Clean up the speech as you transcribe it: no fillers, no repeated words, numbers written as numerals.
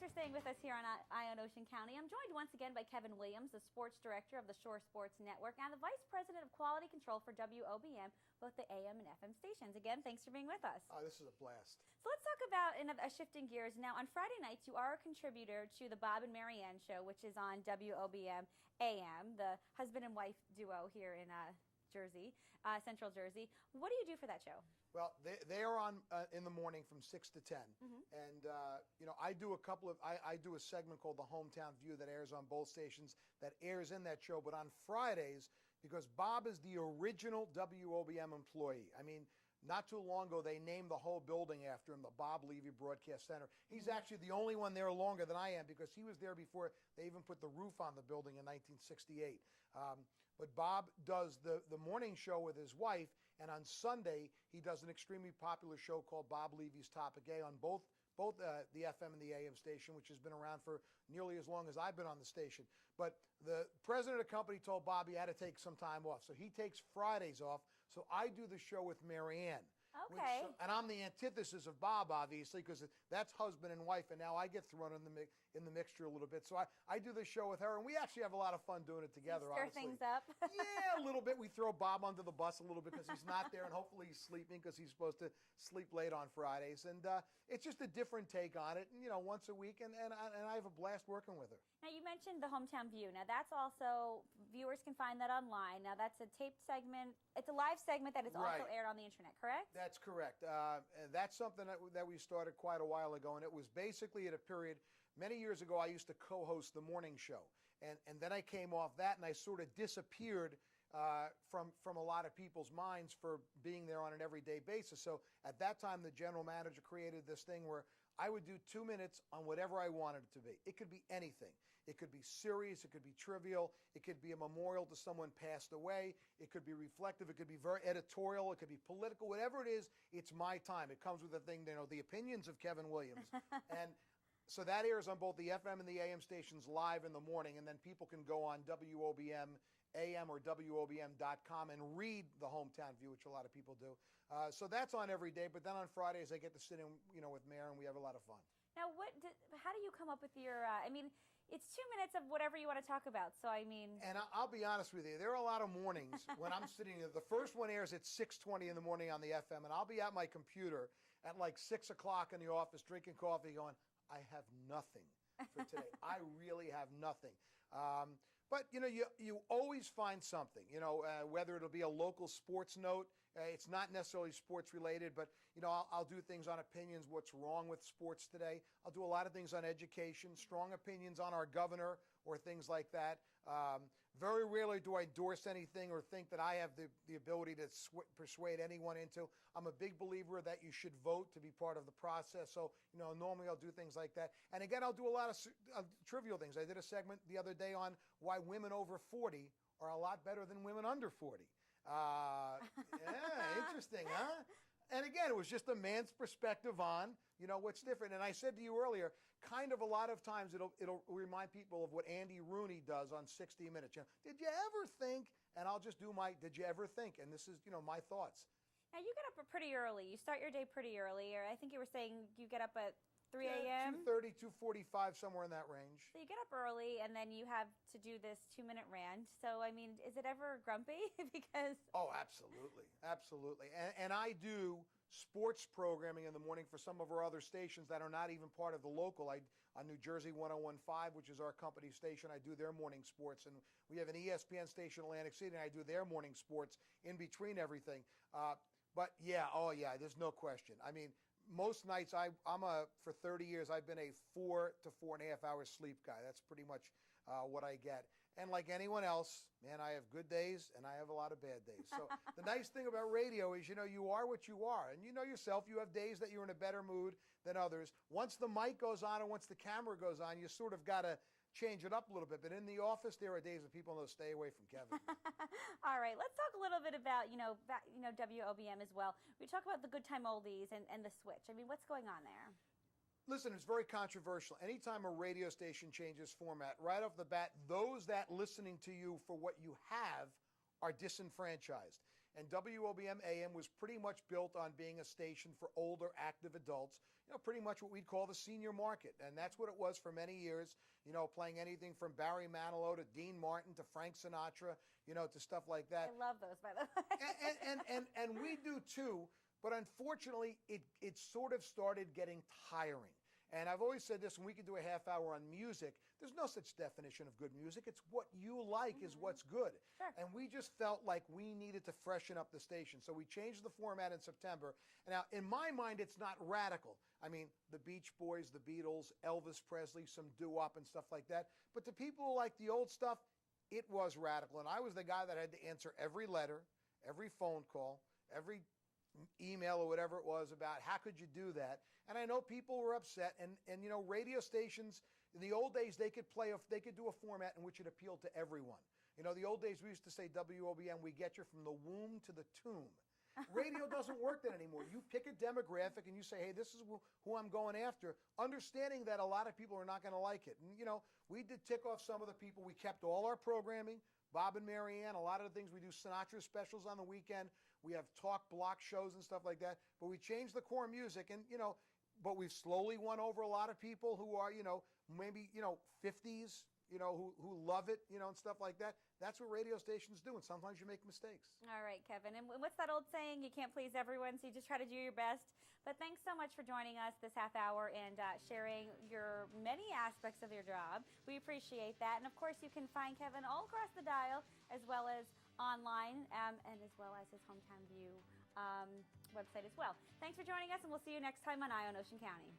Thanks for staying with us here on Eye on Ocean County. I'm joined once again by Kevin Williams, the sports director of the Shore Sports Network and the vice president of quality control for WOBM, both the AM and FM stations. Again, thanks for being with us. This is a blast. So let's talk about shifting gears. Now, on Friday nights, you are a contributor to the Bob and Marianne show, which is on WOBM AM, the husband and wife duo here in Jersey, Central Jersey. What do you do for that show? Well, they are on in the morning from 6 to 10, and you know, I do I do a segment called the Hometown View that airs on both stations, that airs in that show, but on Fridays, because Bob is the original WOBM employee. I mean, not too long ago, they named the whole building after him, the Bob Levy Broadcast Center. He's actually the only one there longer than I am, because he was there before they even put the roof on the building in 1968. But Bob does the morning show with his wife, and on Sunday, he does an extremely popular show called Bob Levy's Topic A on both the FM and the AM station, which has been around for nearly as long as I've been on the station. But the president of the company told Bob he had to take some time off, so he takes Fridays off. So I do the show with Marianne. Okay. And I'm the antithesis of Bob, obviously, because that's husband and wife, and now I get thrown in the mixture a little bit. So I do the show with her, and we actually have a lot of fun doing it together. Stir honestly. Things up. Yeah, a little bit. We throw Bob under the bus a little bit because he's not there, and hopefully he's sleeping because he's supposed to sleep late on Fridays. And it's just a different take on it, and, you know, once a week, and I have a blast working with her. Now, you mentioned the Hometown View. Now, that's also, viewers can find that online. Now, that's a taped segment. It's a live segment that is also aired on the internet, correct? That's correct. That's something that we started quite a while ago, and it was basically at a period, many years ago, I used to co-host the morning show, and then I came off that, and I sort of disappeared from a lot of people's minds for being there on an everyday basis. So at that time, the general manager created this thing where I would do 2 minutes on whatever I wanted it to be. It could be anything. It could be serious. It could be trivial. It could be a memorial to someone passed away. It could be reflective. It could be very editorial. It could be political. Whatever it is, it's my time. It comes with the thing, you know, the opinions of Kevin Williams. And so that airs on both the FM and the AM stations live in the morning, and then people can go on WOBM AM or WOBM.com and read the Hometown View, which a lot of people do. So that's on every day, but then on Fridays I get to sit in, you know, with Mare, and we have a lot of fun. Now, how do you come up with your, I mean, it's 2 minutes of whatever you want to talk about, so I mean. And I'll be honest with you, there are a lot of mornings when I'm sitting there. The first one airs at 6:20 in the morning on the FM, and I'll be at my computer at like 6 o'clock in the office drinking coffee going, I have nothing for today. I really have nothing. But, you know, you always find something, you know, whether it'll be a local sports note. It's not necessarily sports related, but, you know, I'll do things on opinions, what's wrong with sports today. I'll do a lot of things on education, strong opinions on our governor or things like that. Very rarely do I endorse anything or think that I have the ability to persuade anyone into. I'm a big believer that you should vote to be part of the process. So, you know, normally I'll do things like that. And again, I'll do a lot of trivial things. I did a segment the other day on why women over 40 are a lot better than women under 40. Yeah, interesting, huh? And again, it was just a man's perspective on, you know, what's different. And I said to you earlier, kind of a lot of times it'll remind people of what Andy Rooney does on 60 Minutes. You know, did you ever think? And I'll just do my, did you ever think? And this is, you know, my thoughts. Now, you get up pretty early. You start your day pretty early, or I think you were saying you get up at 3 a.m.? 2:30, 2:45, somewhere in that range. So you get up early, and then you have to do this 2-minute rant. So, I mean, is it ever grumpy? Because... Oh, absolutely. Absolutely. And I do sports programming in the morning for some of our other stations that are not even part of the local. On New Jersey 101.5, which is our company station, I do their morning sports. And we have an ESPN station in Atlantic City, and I do their morning sports in between everything. But, yeah, oh, yeah, there's no question. I mean, most nights, for 30 years, I've been a 4 to 4.5 hour sleep guy. That's pretty much what I get. And like anyone else, man, I have good days and I have a lot of bad days. So the nice thing about radio is, you know, you are what you are. And you know yourself, you have days that you're in a better mood than others. Once the mic goes on and once the camera goes on, you sort of got to change it up a little bit. But in the office, there are days that people know to stay away from Kevin. All right, let's talk a little bit about, WOBM as well. We talk about the Good Time Oldies and the switch. I mean, what's going on there? Listen, it's very controversial. Anytime a radio station changes format, right off the bat, those that listening to you for what you have are disenfranchised. And WOBM AM was pretty much built on being a station for older, active adults, pretty much what we'd call the senior market. And that's what it was for many years, playing anything from Barry Manilow to Dean Martin to Frank Sinatra, to stuff like that. I love those, by the way. And we do too, but unfortunately, it sort of started getting tiring. And I've always said this, when we could do a half hour on music, there's no such definition of good music. It's what you like is what's good. Sure. And we just felt like we needed to freshen up the station. So we changed the format in September. Now, in my mind, it's not radical. I mean, the Beach Boys, the Beatles, Elvis Presley, some doo-wop and stuff like that. But to people who like the old stuff, it was radical. And I was the guy that had to answer every letter, every phone call, every email or whatever it was about how could you do that. And I know people were upset, and radio stations in the old days, they could do a format in which it appealed to everyone. The old days we used to say WOBM, we get you from the womb to the tomb. Radio doesn't work that anymore. You pick a demographic and you say, hey, this is who I'm going after, understanding that a lot of people are not going to like it. And we did tick off some of the people. We kept all our programming, Bob and Marianne, a lot of the things. We do Sinatra specials on the weekend. We have talk block shows and stuff like that. But we changed the core music, and but we've slowly won over a lot of people who are maybe 50s, who love it, and stuff like that. That's what radio stations do, and sometimes you make mistakes. All right, Kevin. And what's that old saying? You can't please everyone, so you just try to do your best. But thanks so much for joining us this half hour and sharing your many aspects of your job. We appreciate that. And, of course, you can find Kevin all across the dial as well as online and as well as his Hometown View website as well. Thanks for joining us, and we'll see you next time on Eye on Ocean County.